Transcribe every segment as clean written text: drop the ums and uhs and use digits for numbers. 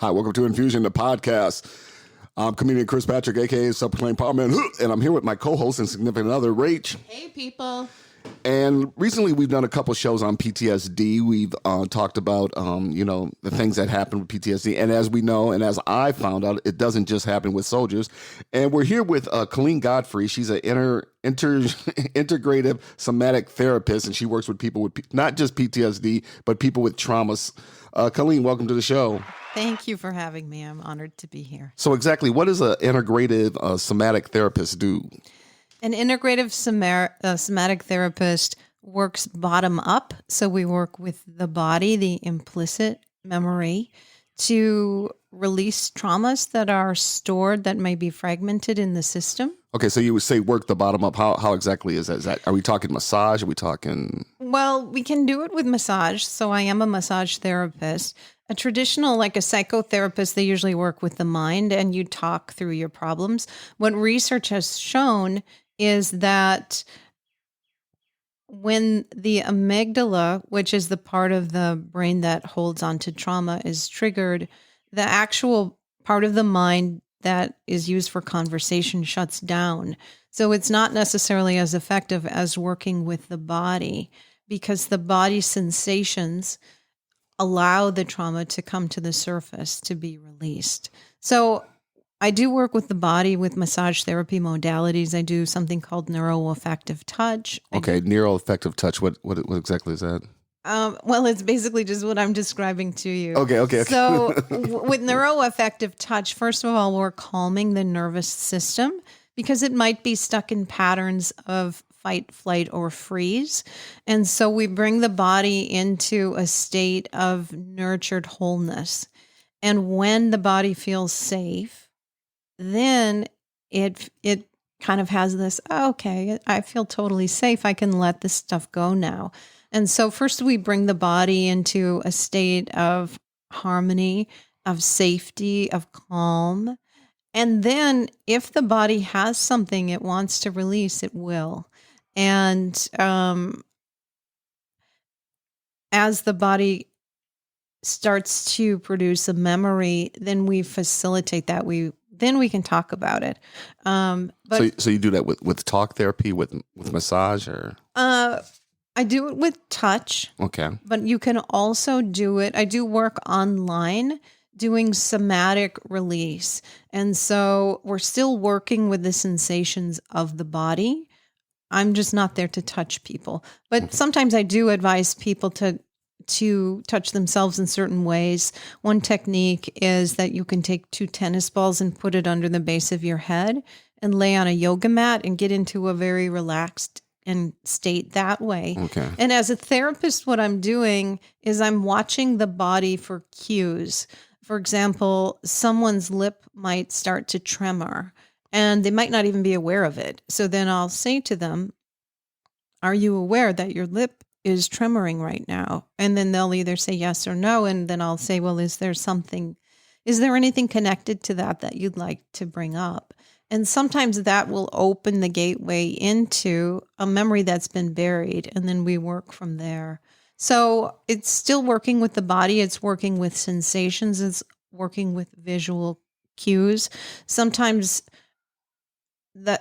Hi, welcome to Infusion, the podcast. I'm comedian Chris Patrick, a.k.a. Self-Proclaimed Power Man, and I'm here with my co-host and significant other, Rach. Hey, people. And recently we've done a couple shows on PTSD. We've talked about, the things that happen with PTSD. And as we know, and as I found out, it doesn't just happen with soldiers. And we're here with Colleen Godfrey. She's an integrative somatic therapist, and she works with people with not just PTSD, but people with traumas. Colleen, welcome to the show. Thank you for having me. I'm honored to be here. So exactly, what does an integrative somatic therapist do? An integrative somatic therapist works bottom up. So we work with the body, the implicit memory, to release traumas that are stored that may be fragmented in the system. Okay, so you would say work the bottom up. How exactly is that? Are we talking massage? Are we talking? Well, we can do it with massage. So I am a massage therapist. A traditional, like a psychotherapist, they usually work with the mind and you talk through your problems. What research has shown is that when the amygdala, which is the part of the brain that holds on to trauma, is triggered, the actual part of the mind that is used for conversation shuts down. So it's not necessarily as effective as working with the body because the body sensations allow the trauma to come to the surface to be released. So I do work with the body with massage therapy modalities. I do something called neuroaffective touch. Okay, neuroaffective touch. What exactly is that? Well, it's basically just what I'm describing to you. Okay. So with neuroaffective touch, first of all, we're calming the nervous system because it might be stuck in patterns of fight, flight, or freeze. And so we bring the body into a state of nurtured wholeness. And when the body feels safe, then it kind of has this, okay, I feel totally safe. I can let this stuff go now. And so first we bring the body into a state of harmony, of safety, of calm. And then if the body has something it wants to release, it will. And as the body starts to produce a memory, then we facilitate that. Then we can talk about it. But so you do that with talk therapy, with massage, or? I do it with touch. Okay. But you can also do it. I do work online doing somatic release. And so we're still working with the sensations of the body. I'm just not there to touch people. But sometimes I do advise people to touch themselves in certain ways. One technique is that you can take 2 tennis balls and put it under the base of your head and lay on a yoga mat and get into a very relaxed and state that way. Okay. And as a therapist, what I'm doing is I'm watching the body for cues. For example, someone's lip might start to tremor and they might not even be aware of it. So then I'll say to them, are you aware that your lip is tremoring right now? And then they'll either say yes or no. And then I'll say, well, is there anything connected to that you'd like to bring up? And sometimes that will open the gateway into a memory that's been buried. And then we work from there. So it's still working with the body. It's working with sensations. It's working with visual cues. Sometimes the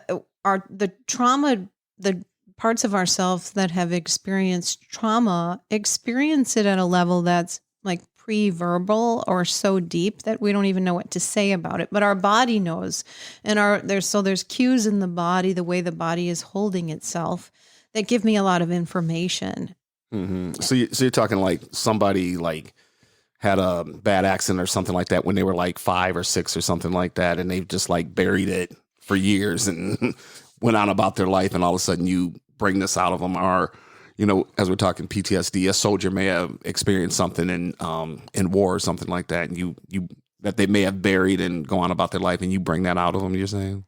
trauma, the parts of ourselves that have experienced trauma experience it at a level that's like pre-verbal or so deep that we don't even know what to say about it. But our body knows. And there's cues in the body, the way the body is holding itself, that give me a lot of information. Mm-hmm. So you're talking like somebody like had a bad accident or something like that when they were like 5 or 6 or something like that, and they've just like buried it for years and went on about their life, and all of a sudden you bring this out of them. Or, as we're talking PTSD, a soldier may have experienced something in war or something like that, and you that they may have buried and go on about their life, and you bring that out of them, you're saying?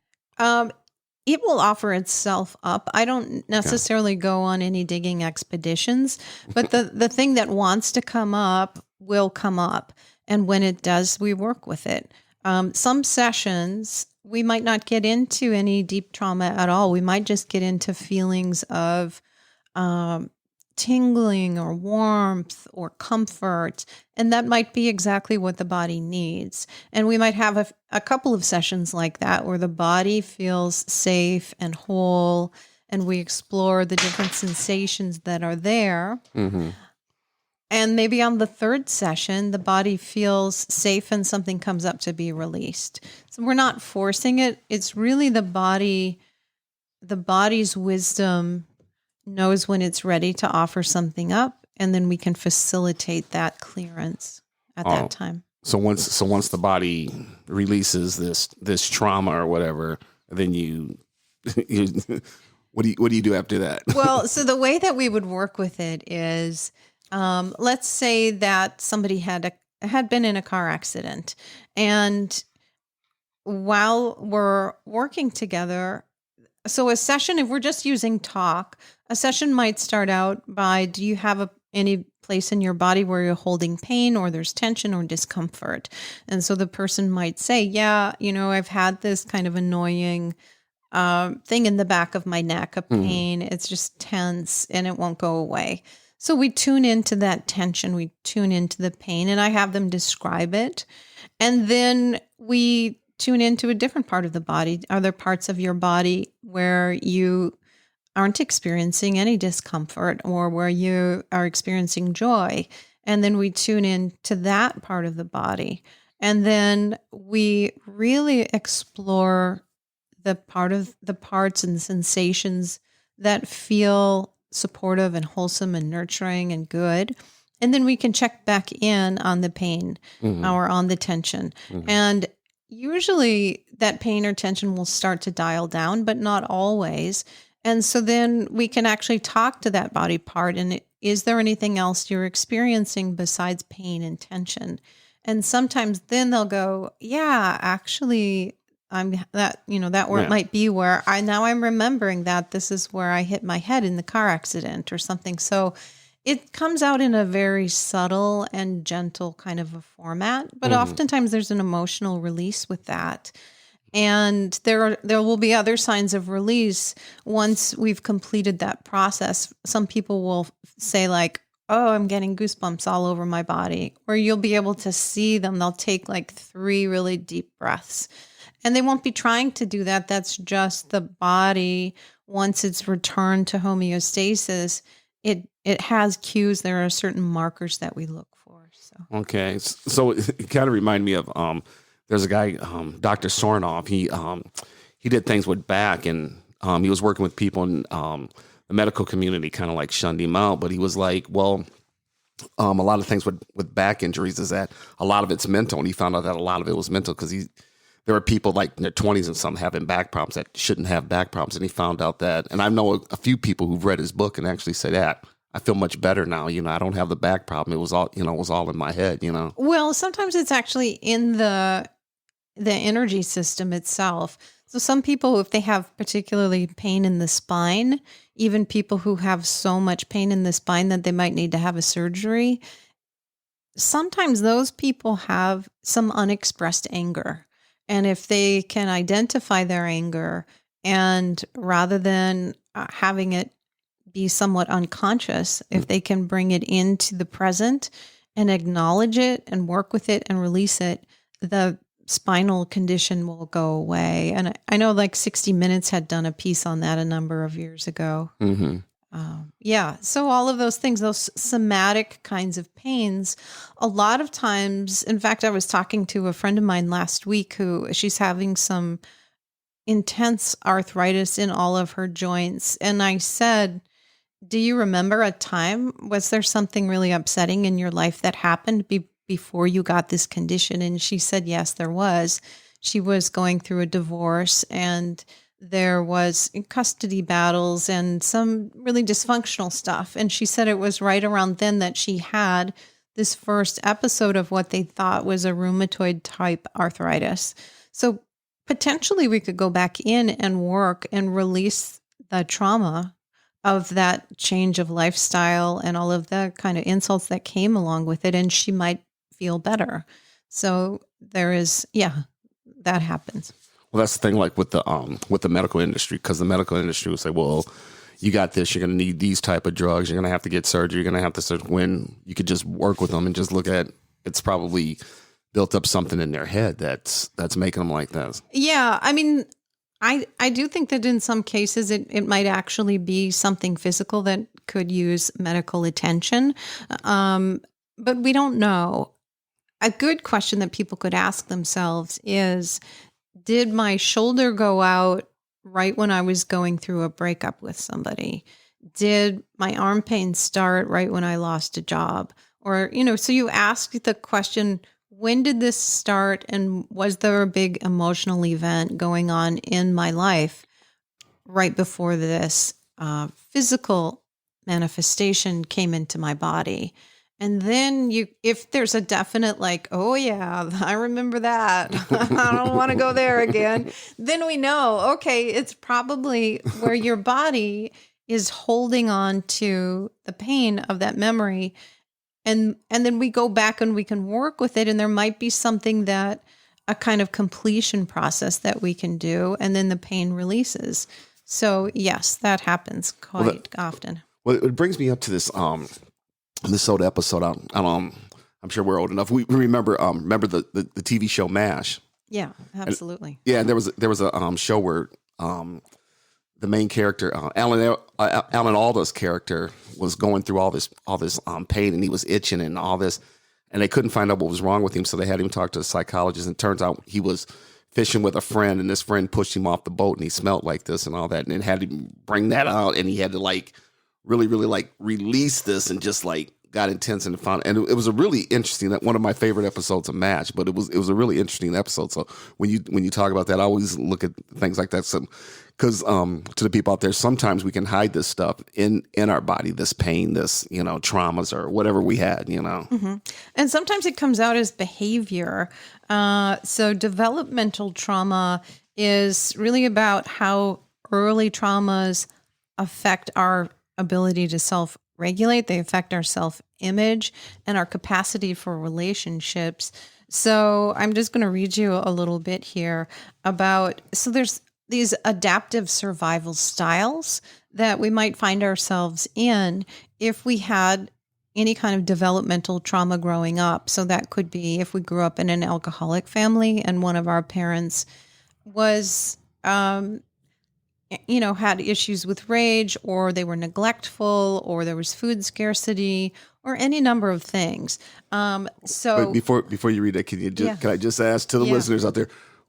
It will offer itself up. I don't necessarily go on any digging expeditions, but the thing that wants to come up will come up. And when it does, we work with it. Some sessions, we might not get into any deep trauma at all. We might just get into feelings of tingling or warmth or comfort. And that might be exactly what the body needs. And we might have a couple of sessions like that where the body feels safe and whole, and we explore the different sensations that are there. Mm-hmm. And maybe on the third session, the body feels safe and something comes up to be released. So we're not forcing it. It's really the body's wisdom knows when it's ready to offer something up, and then we can facilitate that clearance at that time. So once the body releases this trauma or whatever, then you what do you do after that? Well, so the way that we would work with it is, let's say that somebody had been in a car accident, and while we're working together, so a session, if we're just using talk, a session might start out by, do you have any place in your body where you're holding pain or there's tension or discomfort? And so the person might say, yeah, I've had this kind of annoying thing in the back of my neck, a pain. It's just tense and it won't go away. So we tune into that tension, we tune into the pain, and I have them describe it. And then we tune into a different part of the body. Are there parts of your body where you aren't experiencing any discomfort or where you are experiencing joy? And then we tune into that part of the body. And then we really explore the parts and sensations that feel supportive and wholesome and nurturing and good. And then we can check back in on the pain or on the tension. And usually that pain or tension will start to dial down, but not always. And so then we can actually talk to that body part. And is there anything else you're experiencing besides pain and tension? And sometimes then they'll go, yeah, actually, might be where I'm remembering that this is where I hit my head in the car accident or something. So it comes out in a very subtle and gentle kind of a format, but oftentimes there's an emotional release with that. And there will be other signs of release once we've completed that process. Some people will say like, oh, I'm getting goosebumps all over my body, or you'll be able to see them. They'll take like 3 really deep breaths. And they won't be trying to do that. That's just the body. Once it's returned to homeostasis, it has cues. There are certain markers that we look for. So okay, so it kind of reminded me of there's a guy, Dr. Sornoff. He did things with back, and he was working with people in the medical community, kind of like shunned him out. But he was like, well, a lot of things with back injuries is that a lot of it's mental, and he found out that a lot of it was mental because there were people like in their 20s and some having back problems that shouldn't have back problems. And he found out that, and I know a few people who've read his book and actually say that I feel much better now. I don't have the back problem. It was all in my head, Well, sometimes it's actually in the energy system itself. So some people, if they have particularly pain in the spine, even people who have so much pain in the spine that they might need to have a surgery, sometimes those people have some unexpressed anger. And if they can identify their anger, and rather than having it be somewhat unconscious, if they can bring it into the present and acknowledge it and work with it and release it, the spinal condition will go away. And I know like 60 Minutes had done a piece on that a number of years ago. So all of those things, those somatic kinds of pains, a lot of times, in fact, I was talking to a friend of mine last week who she's having some intense arthritis in all of her joints. And I said, do you remember a time, was there something really upsetting in your life that happened before you got this condition? And she said, yes, there was. She was going through a divorce, and there was custody battles and some really dysfunctional stuff. And she said it was right around then that she had this first episode of what they thought was a rheumatoid type arthritis. So potentially we could go back in and work and release the trauma of that change of lifestyle and all of the kind of insults that came along with it. And she might feel better. So there is, that happens. Well, that's the thing, like with the medical industry, because the medical industry will say, well, you got this, you're going to need these type of drugs, you're going to have to get surgery, you're going to have to surgery, when you could just work with them and just look at, it's probably built up something in their head that's making them like that. Yeah. I mean, I do think that in some cases it might actually be something physical that could use medical attention. But we don't know. A good question that people could ask themselves is, did my shoulder go out right when I was going through a breakup with somebody? Did my arm pain start right when I lost a job? Or, so you ask the question, when did this start, and was there a big emotional event going on in my life right before this physical manifestation came into my body? And then if there's a definite like, oh yeah, I remember that, I don't want to go there again, then we know, okay, it's probably where your body is holding on to the pain of that memory. And then we go back and we can work with it. And there might be something that a kind of completion process that we can do. And then the pain releases. So yes, that happens quite often. Well, it brings me up to this old episode. I'm sure we're old enough. We remember the TV show MASH. Yeah, absolutely. And there was a show where the main character, Alan Alda's character, was going through all this pain, and he was itching and all this, and they couldn't find out what was wrong with him, so they had him talk to a psychologist. And it turns out he was fishing with a friend, and this friend pushed him off the boat, and he smelled like this and all that, and it had to bring that out, and he had to like really like release this, and just like got intense and found. And it was a really interesting, one of my favorite episodes of MASH, but it was a really interesting episode. So when you talk about that, I always look at things like that. Because to the people out there, sometimes we can hide this stuff in our body, this pain, this, traumas or whatever we had, Mm-hmm. And sometimes it comes out as behavior. So developmental trauma is really about how early traumas affect our ability to self-regulate. They affect our self-image and our capacity for relationships. So I'm just going to read you a little bit here so there's these adaptive survival styles that we might find ourselves in if we had any kind of developmental trauma growing up. So that could be if we grew up in an alcoholic family and one of our parents was, had issues with rage, or they were neglectful, or there was food scarcity, or any number of things. So before you read that, can I just ask to the listeners out there,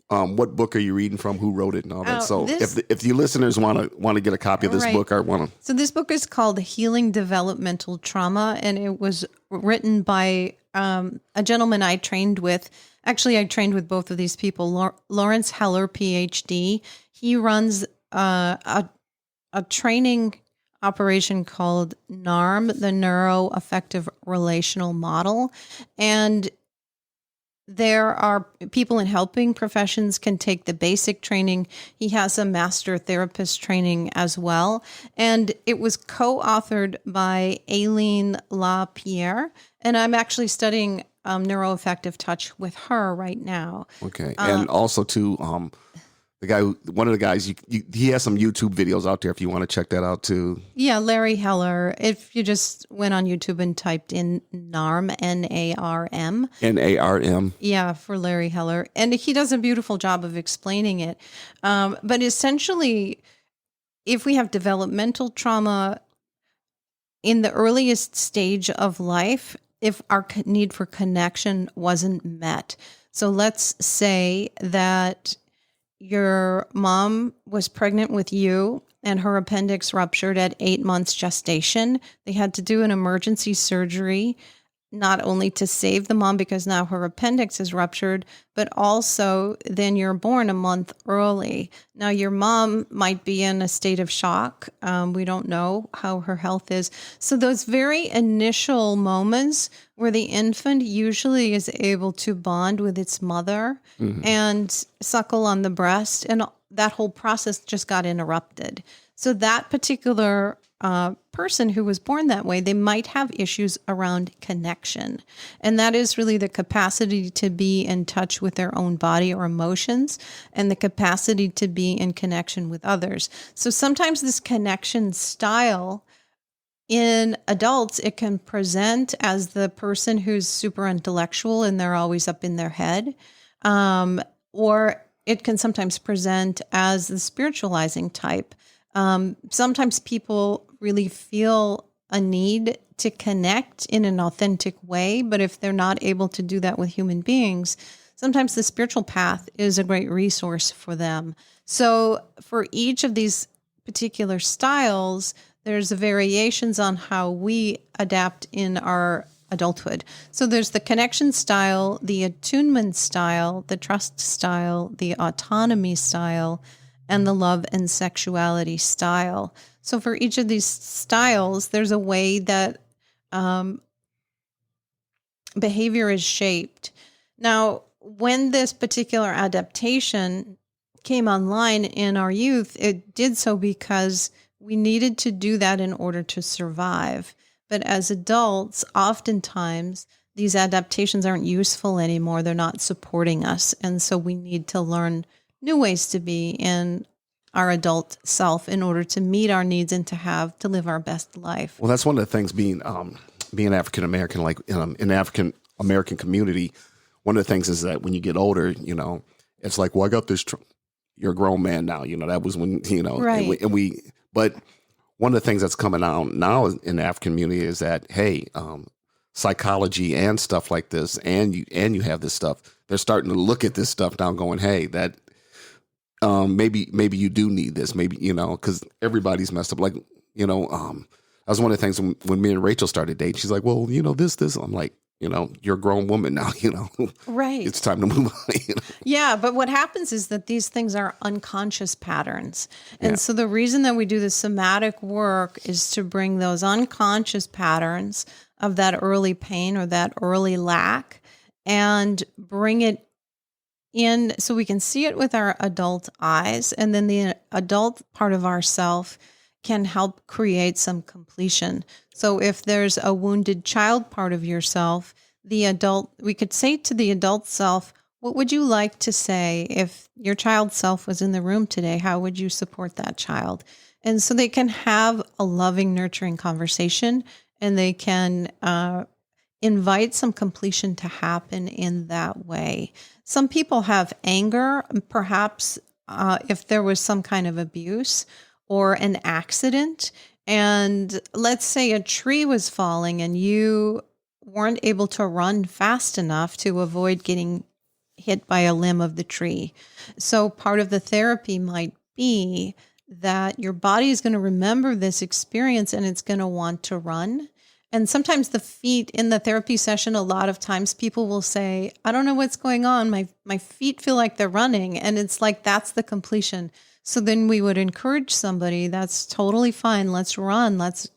what book are you reading from? Who wrote it and all that? So if the listeners want to get a copy of this book, or want to. So this book is called Healing Developmental Trauma, and it was written by a gentleman I trained with. Actually, I trained with both of these people. Lawrence Heller, PhD. He runs a training operation called NARM, the Neuroaffective Relational Model, and there are people in helping professions can take the basic training. He has a master therapist training as well. And it was co-authored by Aileen LaPierre. And I'm actually studying neuroaffective touch with her right now. Okay. And also too, one of the guys, he has some YouTube videos out there if you want to check that out too. Yeah, Larry Heller. If you just went on YouTube and typed in NARM, N-A-R-M. N-A-R-M. Yeah, for Larry Heller. And he does a beautiful job of explaining it. But essentially, if we have developmental trauma in the earliest stage of life, if our need for connection wasn't met. So let's say that your mom was pregnant with you and her appendix ruptured at 8 months gestation. They had to do an emergency surgery, not only to save the mom because now her appendix is ruptured, but also then you're born a month early. Now your mom might be in a state of shock. We don't know how her health is. So those very initial moments where the infant usually is able to bond with its mother and suckle on the breast, and that whole process just got interrupted. So that particular person who was born that way, they might have issues around connection. And that is really the capacity to be in touch with their own body or emotions and the capacity to be in connection with others. So sometimes this connection style in adults, it can present as the person who's super intellectual and they're always up in their head. Or it can sometimes present as the spiritualizing type. Sometimes people really feel a need to connect in an authentic way, but if they're not able to do that with human beings, sometimes the spiritual path is a great resource for them. So for each of these particular styles, there's variations on how we adapt in our adulthood. So there's the connection style, the attunement style, the trust style, the autonomy style, and the love and sexuality style. So for each of these styles, there's a way that behavior is shaped. Now, when this particular adaptation came online in our youth, it did so because we needed to do that in order to survive. But as adults, oftentimes these adaptations aren't useful anymore. They're not supporting us. And so we need to learn new ways to be in our adult self in order to meet our needs and to live our best life. Well, that's one of the things being African American, like in the African American community. One of the things is that when you get older, it's like, well, I got this. You're a grown man now. That was when right. But one of the things that's coming out now in the African community is that, hey, psychology and stuff like this, and you have this stuff. They're starting to look at this stuff now, going, hey, that maybe you do need this, maybe because everybody's messed up. Like that was one of the things when me and Rachel started dating. She's like, well, this. I'm like, you're a grown woman now. Right. It's time to move on. Yeah, but what happens is that these things are unconscious patterns. And so the reason that we do the somatic work is to bring those unconscious patterns of that early pain or that early lack and bring it in so we can see it with our adult eyes. And then the adult part of ourself can help create some completion. So if there's a wounded child part of yourself, we could say to the adult self, what would you like to say if your child self was in the room today? How would you support that child? And so they can have a loving, nurturing conversation, and they can invite some completion to happen in that way. Some people have anger, perhaps if there was some kind of abuse or an accident. And let's say a tree was falling and you weren't able to run fast enough to avoid getting hit by a limb of the tree. So part of the therapy might be that your body is going to remember this experience and it's going to want to run. And sometimes the feet in the therapy session, a lot of times people will say, I don't know what's going on. My feet feel like they're running. And it's like, that's the completion. So then we would encourage somebody, that's totally fine. Let's run. Let's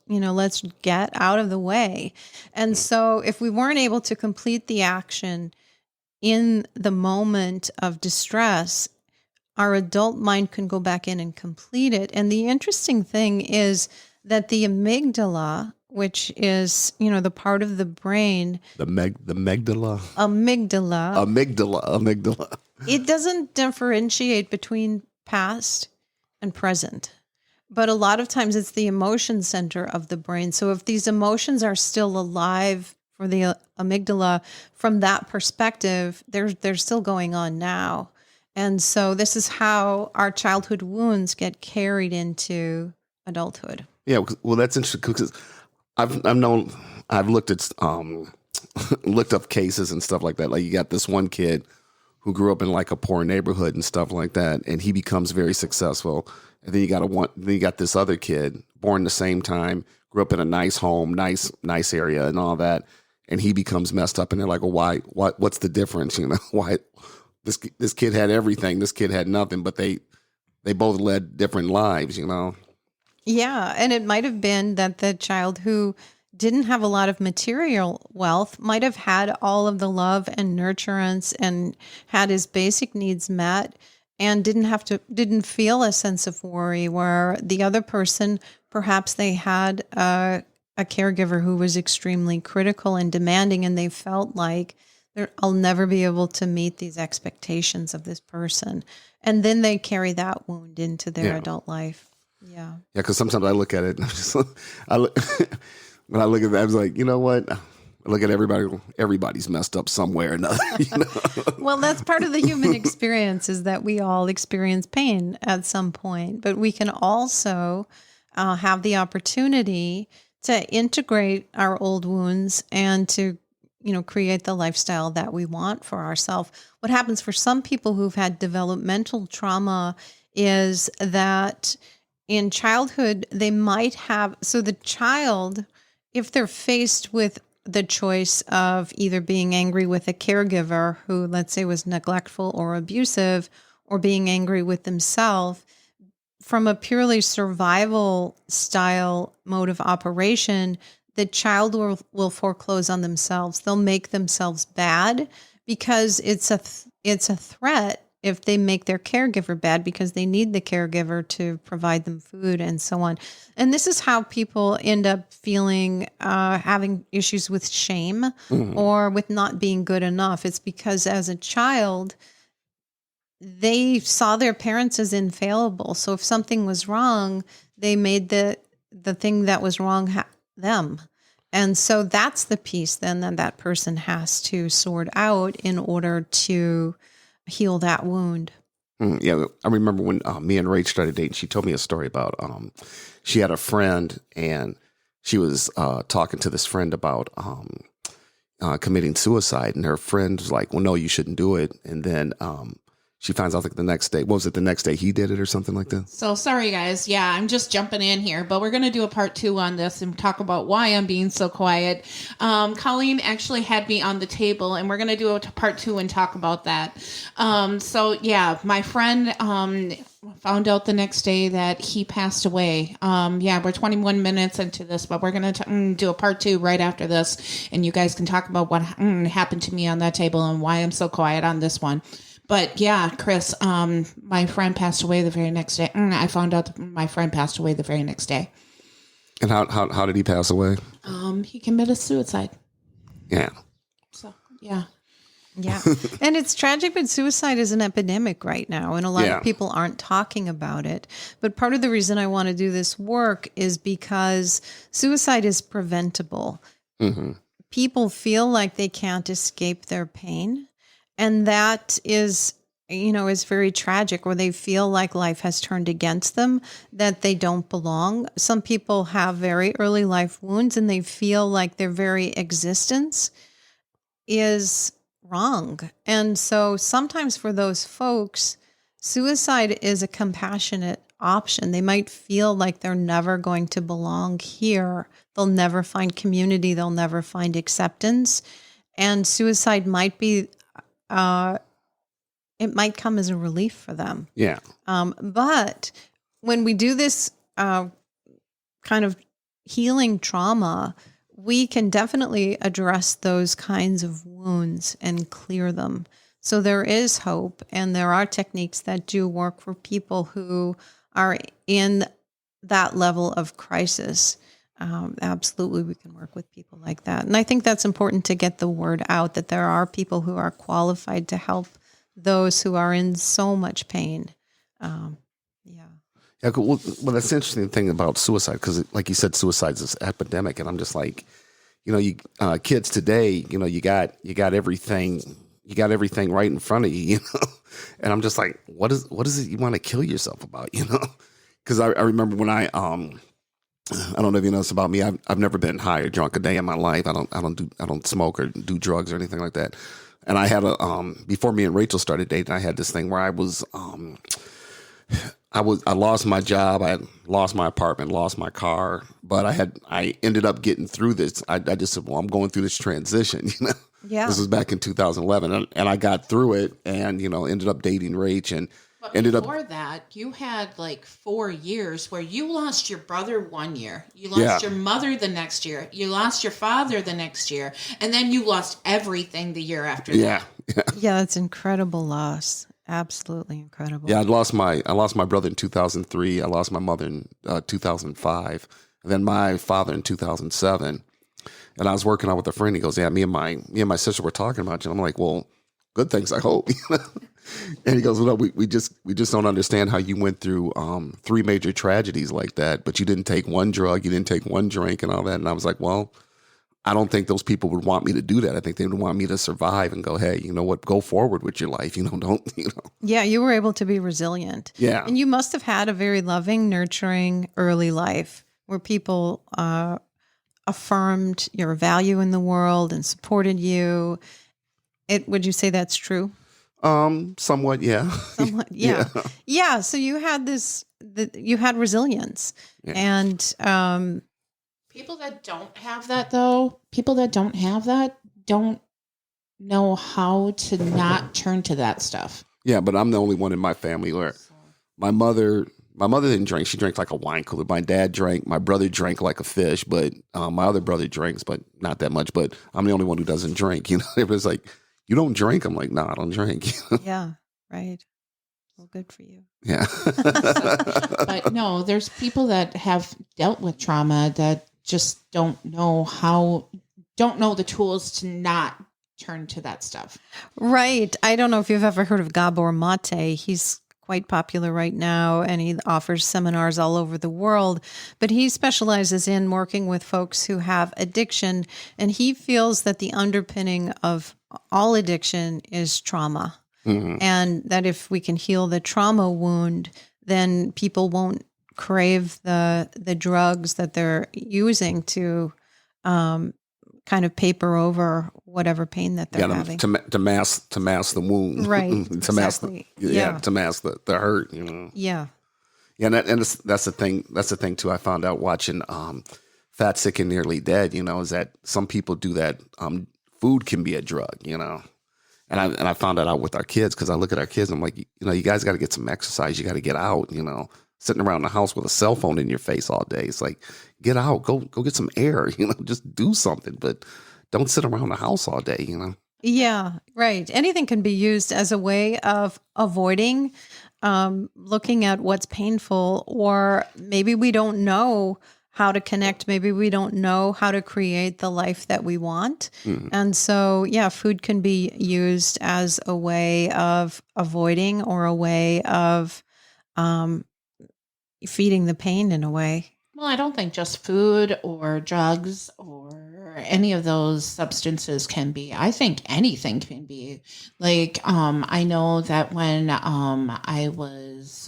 get out of the way. And so if we weren't able to complete the action in the moment of distress, our adult mind can go back in and complete it. And the interesting thing is that the amygdala, which is, the part of the brain. The amygdala. Amygdala. It doesn't differentiate between past and present. But a lot of times it's the emotion center of the brain. So if these emotions are still alive for the amygdala from that perspective, they're still going on now. And so this is how our childhood wounds get carried into adulthood. Yeah, well, that's interesting because I've looked at looked up cases and stuff like that. Like you got this one kid who grew up in like a poor neighborhood and stuff like that, and he becomes very successful. And then you got this other kid born the same time, grew up in a nice home, nice area, and all that, and he becomes messed up. And they're like, well, why? What's the difference? Why this kid had everything, this kid had nothing, but they both led different lives. Yeah, and it might have been that the child who didn't have a lot of material wealth might have had all of the love and nurturance and had his basic needs met and didn't feel a sense of worry, where the other person perhaps they had a caregiver who was extremely critical and demanding, and they felt like I'll never be able to meet these expectations of this person. And then they carry that wound into their adult life. Yeah. Yeah, because sometimes I look at it and I'm just, when I look at that, I was like, you know what? I look at everybody's messed up somewhere or another. You know? Well, that's part of the human experience, is that we all experience pain at some point, but we can also have the opportunity to integrate our old wounds and to, create the lifestyle that we want for ourselves. What happens for some people who've had developmental trauma is that in childhood, they might have, so the child, if they're faced with the choice of either being angry with a caregiver who, let's say, was neglectful or abusive, or being angry with themselves, from a purely survival style mode of operation, the child will foreclose on themselves. They'll make themselves bad because it's a threat if they make their caregiver bad, because they need the caregiver to provide them food and so on. And this is how people end up feeling, having issues with shame or with not being good enough. It's because as a child, they saw their parents as infallible. So if something was wrong, they made the thing that was wrong them. And so that's the piece then that person has to sort out in order to heal that wound. Yeah, I remember when me and Rach started dating, she told me a story about she had a friend and she was talking to this friend about committing suicide. And her friend was like, well, no, you shouldn't do it. And then she finds out like the next day, what was it, the next day he did it or something like that? So sorry, guys. Yeah, I'm just jumping in here, but we're going to do a part 2 on this and talk about why I'm being so quiet. Colleen actually had me on the table, and we're going to do a part 2 and talk about that. So yeah, my friend found out the next day that he passed away. Yeah, we're 21 minutes into this, but we're going to do a part 2 right after this, and you guys can talk about what happened to me on that table and why I'm so quiet on this one. But yeah, Cris, my friend passed away the very next day. I found out that my friend passed away the very next day. And how did he pass away? He committed suicide. Yeah. So, yeah. Yeah. And it's tragic, but suicide is an epidemic right now. And a lot of people aren't talking about it. But part of the reason I want to do this work is because suicide is preventable. Mm-hmm. People feel like they can't escape their pain. And that is very tragic, where they feel like life has turned against them, that they don't belong. Some people have very early life wounds and they feel like their very existence is wrong. And so sometimes for those folks, suicide is a compassionate option. They might feel like they're never going to belong here. They'll never find community. They'll never find acceptance. And suicide might be it might come as a relief for them. Yeah. But when we do this kind of healing trauma, we can definitely address those kinds of wounds and clear them. So there is hope, and there are techniques that do work for people who are in that level of crisis. Absolutely, we can work with people like that. And I think that's important to get the word out, that there are people who are qualified to help those who are in so much pain. Yeah. Well, that's the interesting thing about suicide, because like you said, suicide is an epidemic. And I'm just like, you kids today, you got everything. You got everything right in front of you, and I'm just like, what is it you want to kill yourself about, Because I remember when I don't know if you know this about me. I've never been high or drunk a day in my life. I don't smoke or do drugs or anything like that. And I had before me and Rachel started dating, I had this thing where I lost my job, I had lost my apartment, lost my car, but I ended up getting through this. I just said, well, I'm going through this transition, Yeah. This was back in 2011, and I got through it, and ended up dating Rach, and but before that, you had like 4 years where you lost your brother 1 year, you lost your mother the next year, you lost your father the next year, and then you lost everything the year after that. Yeah, that's incredible loss. absolutely incredible. Yeah, I lost my brother in 2003. I lost my mother in 2005, and then my father in 2007. And I was working out with a friend. He goes, "Yeah, me and my sister were talking about you." I'm like, "Well, good things, I hope." And he goes, "Well, no, we just don't understand how you went through 3 major tragedies like that, but you didn't take one drug, you didn't take one drink, and all that." And I was like, "Well, I don't think those people would want me to do that. I think they would want me to survive and go, hey, you know what, go forward with your life. Don't. Yeah, you were able to be resilient. Yeah. And you must have had a very loving, nurturing early life where people affirmed your value in the world and supported you. Would you say that's true? Somewhat, yeah. Somewhat, yeah. Yeah. So you had you had resilience. Yeah. And people that don't have that, don't know how to not turn to that stuff. Yeah, but I'm the only one in my family where my mother didn't drink. She drank like a wine cooler. My dad drank. My brother drank like a fish, but my other brother drinks, but not that much. But I'm the only one who doesn't drink. It was like, you don't drink? I'm like, no, I don't drink. Yeah, right. Well, good for you. Yeah. But no, there's people that have dealt with trauma that just don't know the tools to not turn to that stuff. Right. I don't know if you've ever heard of Gabor Mate. He's quite popular right now, and he offers seminars all over the world, but he specializes in working with folks who have addiction, and he feels that the underpinning of all addiction is trauma. Mm-hmm. And that if we can heal the trauma wound, then people won't crave the drugs that they're using to kind of paper over whatever pain that they're having. To mask the wound. Right. To mask the hurt, Yeah. Yeah, and that's the thing. That's the thing too. I found out watching Fat, Sick, and Nearly Dead. Is that some people do that. Food can be a drug. And I found that out with our kids because I look at our kids and I'm like, you guys got to get some exercise. You got to get out. Sitting around the house with a cell phone in your face all day. It's like, get out, go get some air. Just do something, but don't sit around the house all day. Yeah, right. Anything can be used as a way of avoiding looking at what's painful, or maybe we don't know how to connect. Maybe we don't know how to create the life that we want. Mm. And so, yeah, food can be used as a way of avoiding or a way of feeding the pain in a way. Well, I don't think just food or drugs or any of those substances can be. I think anything can be. Like, I know that when I was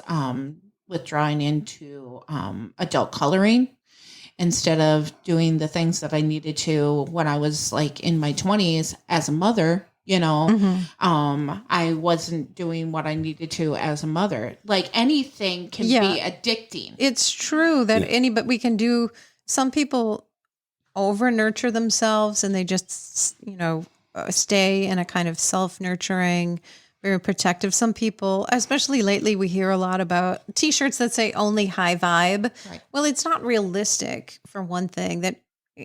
withdrawing into adult coloring, instead of doing the things that I needed to when I was like in my 20s as a mother, I wasn't doing what I needed to as a mother. Like anything can be addicting. It's true that but we can do, some people over nurture themselves and they just, stay in a kind of self-nurturing, very protective. Some people, especially lately, we hear a lot about t-shirts that say only high vibe. Right. Well, it's not realistic, for one thing, that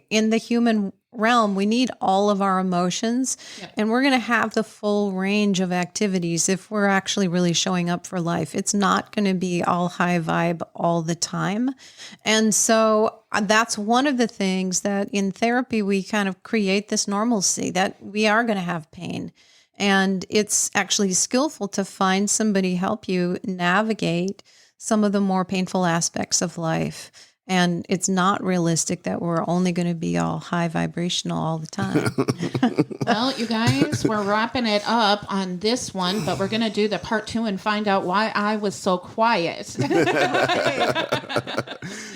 in the human realm, we need all of our emotions, and we're going to have the full range of activities if we're actually really showing up for life. It's not going to be all high vibe all the time. And so that's one of the things that in therapy, we kind of create this normalcy that we are going to have pain. And it's actually skillful to find somebody help you navigate some of the more painful aspects of life. And it's not realistic that we're only going to be all high vibrational all the time. Well, you guys, we're wrapping it up on this one, but we're going to do the part 2 and find out why I was so quiet.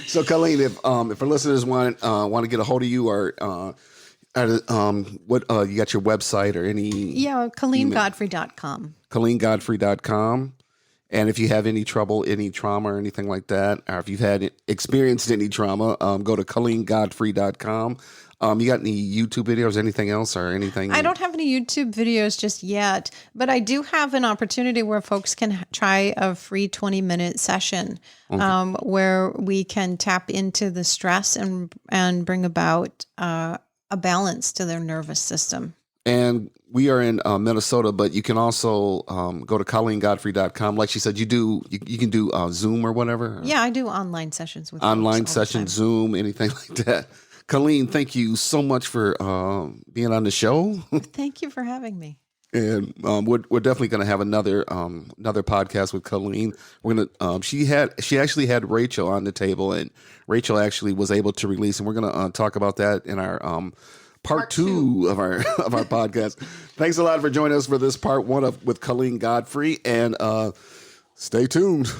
So, Colleen, if our listeners want to get a hold of you, or what you got your website or any? Yeah, ColleenGodfrey.com. ColleenGodfrey.com. And if you have any trouble, any trauma or anything like that, or if you've experienced any trauma, go to ColleenGodfrey.com. You got any YouTube videos, anything else or anything? I don't have any YouTube videos just yet, but I do have an opportunity where folks can try a free 20-minute session where we can tap into the stress and bring about a balance to their nervous system. And we are in Minnesota, but you can also go to ColleenGodfrey.com. Like she said, you can do Zoom or whatever. Yeah, I do online sessions with Online folks all the time. sessions, Zoom, anything like that. Colleen, thank you so much for being on the show. Thank you for having me. And we're definitely going to have another podcast with Colleen. We're gonna she actually had Rachel on the table, and Rachel actually was able to release, and we're going to talk about that in our part two of our podcast. Thanks a lot for joining us for this part one with Colleen Godfrey, and stay tuned.